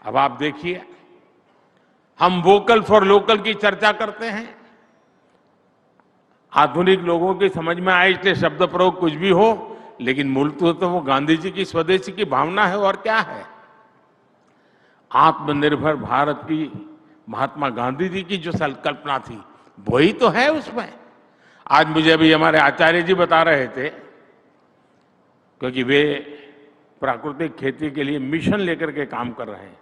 अब आप देखिए, हम वोकल फॉर लोकल की चर्चा करते हैं। आधुनिक लोगों की समझ में आए इसलिए शब्द प्रयोग कुछ भी हो, लेकिन मूल तो वो गांधी जी की स्वदेशी की भावना है। और क्या है? आत्मनिर्भर भारत की महात्मा गांधी जी की जो संकल्पना थी, वही तो है उसमें। आज मुझे अभी हमारे आचार्य जी बता रहे थे, क्योंकि वे प्राकृतिक खेती के लिए मिशन लेकर के काम कर रहे हैं।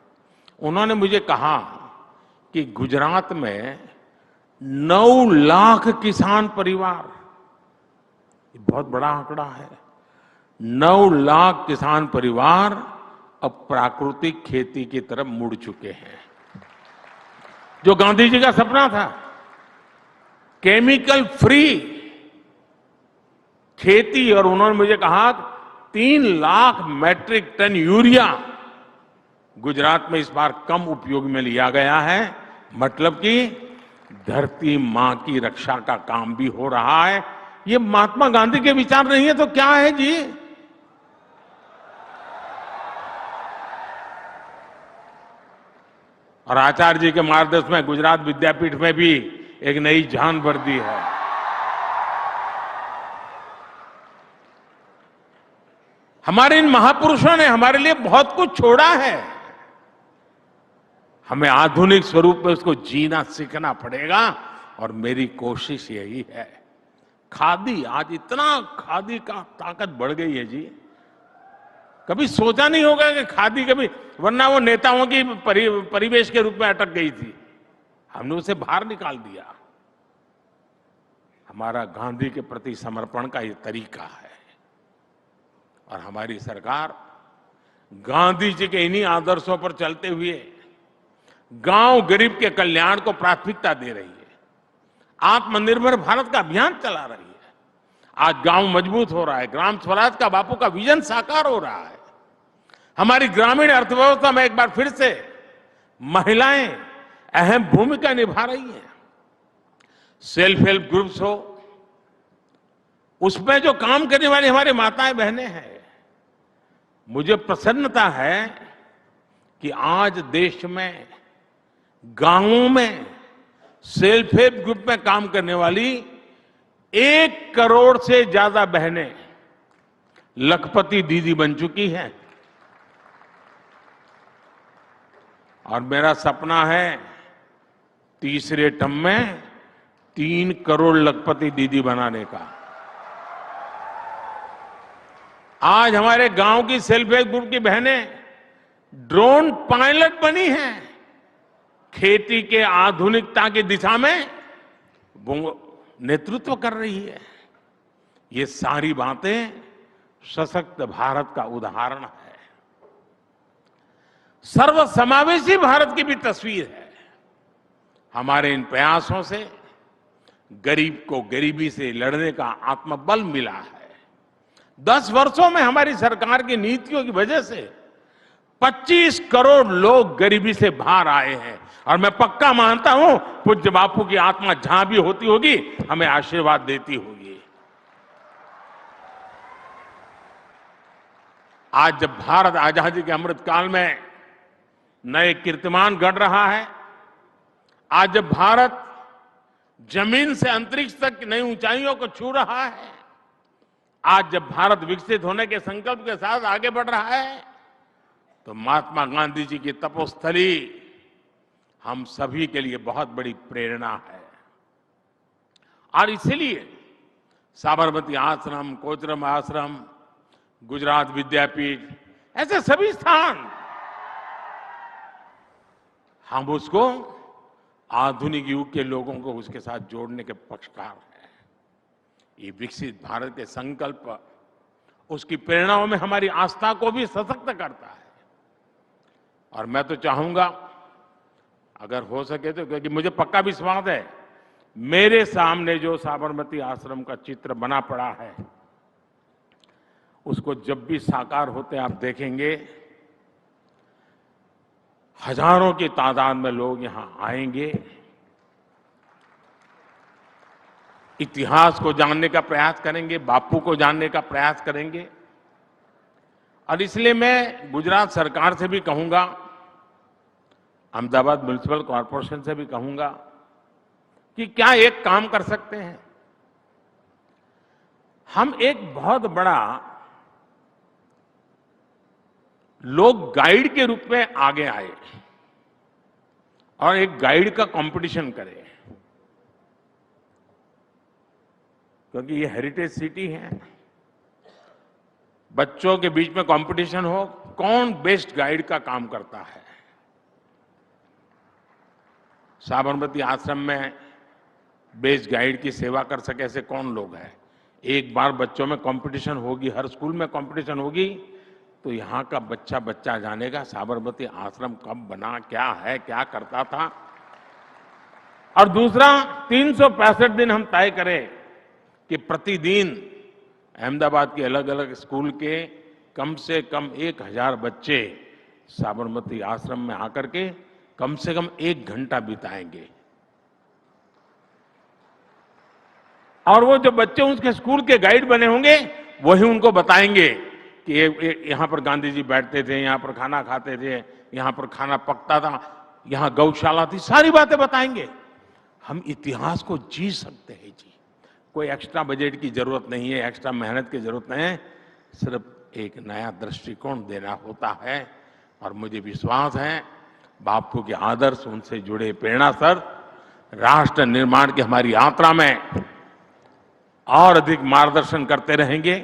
उन्होंने मुझे कहा कि गुजरात में 9 लाख किसान परिवार, ये बहुत बड़ा आंकड़ा है, 9 लाख किसान परिवार अब प्राकृतिक खेती की तरफ मुड़ चुके हैं। जो गांधी जी का सपना था, केमिकल फ्री खेती, और उन्होंने मुझे कहा 3 lakh metric ton urea Gujarat में इस बार कम उपयोग में लिया गया है। मतलब कि धरती मां की रक्षा का काम भी हो रहा है। ये महात्मा गांधी के विचार नहीं है तो क्या है जी? और आचार्य जी के मार्गदर्शन में गुजरात विद्यापीठ में भी एक नई जान भर दी है। हमारे इन महापुरुषों ने हमारे लिए बहुत कुछ छोड़ा है। हमें आधुनिक स्वरूप में उसको जीना सीखना पड़ेगा, और मेरी कोशिश यही है। खादी, आज इतना खादी का ताकत बढ़ गई है जी, कभी सोचा नहीं होगा कि खादी कभी, वरना वो नेताओं की परिवेश के रूप में अटक गई थी, हमने उसे बाहर निकाल दिया। हमारा गांधी के प्रति समर्पण का ये तरीका है, और हमारी सरकार गांधी जी के इन्हीं आदर्शों पर चलते हुए गांव गरीब के कल्याण को प्राथमिकता दे रही है। आत्मनिर्भर भारत का अभियान चला रही है। आज गांव मजबूत हो रहा है, ग्राम स्वराज का बापू का विजन साकार हो रहा है। हमारी ग्रामीण अर्थव्यवस्था में एक बार फिर से महिलाएं अहम भूमिका निभा रही हैं। सेल्फ हेल्प ग्रुप्स हो, उसमें जो काम करने वाली हमारी माताएं बहनें हैं, मुझे प्रसन्नता है कि आज देश में गांवों में सेल्फ हेल्प ग्रुप में काम करने वाली 1 करोड़ से ज्यादा बहनें लखपति दीदी बन चुकी हैं। और मेरा सपना है तीसरे टर्म में 3 करोड़ लखपति दीदी बनाने का। आज हमारे गांव की सेल्फ हेल्प ग्रुप की बहनें ड्रोन पायलट बनी हैं। खेती के आधुनिकता की दिशा में वो नेतृत्व कर रही है। ये सारी बातें सशक्त भारत का उदाहरण है। सर्वसमावेशी भारत की भी तस्वीर है। हमारे इन प्रयासों से गरीब को गरीबी से लड़ने का आत्मबल मिला है। 10 वर्षों में हमारी सरकार की नीतियों की वजह से 25 करोड़ लोग गरीबी से बाहर आए हैं। और मैं पक्का मानता हूं, पूज्य बापू की आत्मा जहां भी होती होगी, हमें आशीर्वाद देती होगी। आज जब भारत आजादी के अमृत काल में नए कीर्तिमान गढ़ रहा है, आज जब भारत जमीन से अंतरिक्ष तक नई ऊंचाइयों को छू रहा है, आज जब भारत विकसित होने के संकल्प के साथ आगे बढ़ रहा है, तो महात्मा गांधी जी की तपोस्थली हम सभी के लिए बहुत बड़ी प्रेरणा है। और इसलिए साबरमती आश्रम, कोचरम आश्रम, गुजरात विद्यापीठ, ऐसे सभी स्थान, हम उसको आधुनिक युग के लोगों को उसके साथ जोड़ने के पक्षकार हैं। ये विकसित भारत के संकल्प, उसकी प्रेरणाओं में हमारी आस्था को भी सशक्त करता है। और मैं तो चाहूंगा, अगर हो सके तो, क्योंकि मुझे पक्का विश्वास है, मेरे सामने जो साबरमती आश्रम का चित्र बना पड़ा है, उसको जब भी साकार होते आप देखेंगे, हजारों की तादाद में लोग यहां आएंगे, इतिहास को जानने का प्रयास करेंगे, बापू को जानने का प्रयास करेंगे। और इसलिए मैं गुजरात सरकार से भी कहूंगा अहमदाबाद म्युनिसिपल कॉरपोरेशन से भी कहूंगा कि क्या एक काम कर सकते हैं, हम एक बहुत बड़ा लोग गाइड के रूप में आगे आए और एक गाइड का कंपटीशन करें, क्योंकि ये हेरिटेज सिटी है। बच्चों के बीच में कंपटीशन हो, कौन बेस्ट गाइड का काम करता है। साबरमती आश्रम में बेस्ट गाइड की सेवा कर सके ऐसे कौन लोग हैं। एक बार बच्चों में कंपटीशन होगी, हर स्कूल में कंपटीशन होगी, तो यहां का बच्चा बच्चा जानेगा साबरमती आश्रम कब बना, क्या है, क्या करता था। और दूसरा, 365 दिन हम तय करें कि प्रतिदिन अहमदाबाद के अलग अलग स्कूल के कम से कम 1000 बच्चे साबरमती आश्रम में आकर के कम से कम 1 घंटा बिताएंगे। और वो जो बच्चे उसके स्कूल के गाइड बने होंगे वही उनको बताएंगे कि यहां पर गांधी जी बैठते थे, यहां पर खाना खाते थे, यहां पर खाना पकता था, यहां गौशाला थी, सारी बातें बताएंगे। हम इतिहास को जी सकते हैं जी। कोई एक्स्ट्रा बजट की जरूरत नहीं है, एक्स्ट्रा मेहनत की जरूरत नहीं है, सिर्फ एक नया दृष्टिकोण देना होता है। और मुझे विश्वास है बापू के आदर्श, उनसे जुड़े प्रेरणा सर राष्ट्र निर्माण की हमारी यात्रा में और अधिक मार्गदर्शन करते रहेंगे,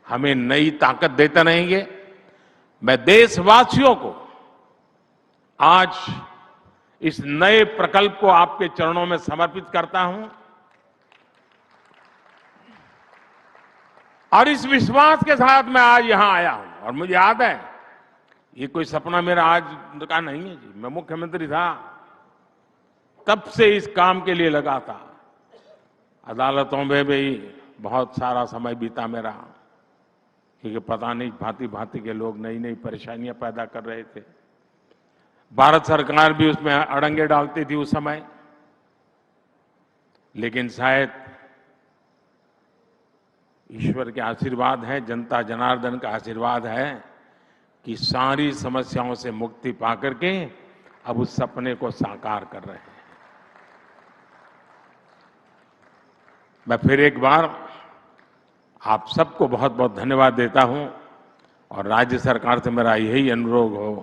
हमें नई ताकत देते रहेंगे। मैं देशवासियों को आज इस नए प्रकल्प को आपके चरणों में समर्पित करता हूं और इस विश्वास के साथ मैं आज यहां आया हूं। और मुझे याद है, ये कोई सपना मेरा आज का नहीं है जी। मैं मुख्यमंत्री था तब से इस काम के लिए लगा था। अदालतों में भी बहुत सारा समय बीता मेरा, क्योंकि पता नहीं भांति भांति के लोग नई नई परेशानियां पैदा कर रहे थे। भारत सरकार भी उसमें अड़ंगे डालती थी उस समय, लेकिन शायद ईश्वर के आशीर्वाद है, जनता जनार्दन का आशीर्वाद है कि सारी समस्याओं से मुक्ति पाकर के अब उस सपने को साकार कर रहे हैं। मैं फिर एक बार आप सबको बहुत बहुत धन्यवाद देता हूं और राज्य सरकार से मेरा यही अनुरोध हो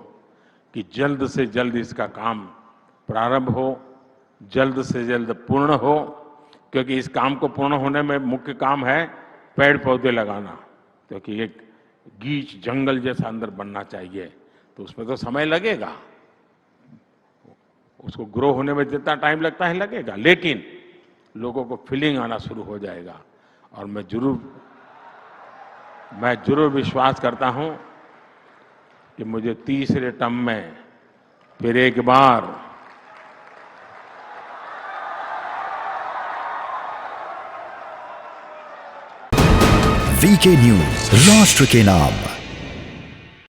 कि जल्द से जल्द इसका काम प्रारंभ हो, जल्द से जल्द पूर्ण हो, क्योंकि इस काम को पूर्ण होने में मुख्य काम है पेड़ पौधे लगाना, क्योंकि एक गीच जंगल जैसा अंदर बनना चाहिए, तो उसमें तो समय लगेगा, उसको ग्रो होने में जितना टाइम लगता है लगेगा, लेकिन लोगों को फीलिंग आना शुरू हो जाएगा। और मैं जरूर विश्वास करता हूं कि मुझे तीसरे टर्म में फिर एक बार वीके न्यूज, राष्ट्र के नाम।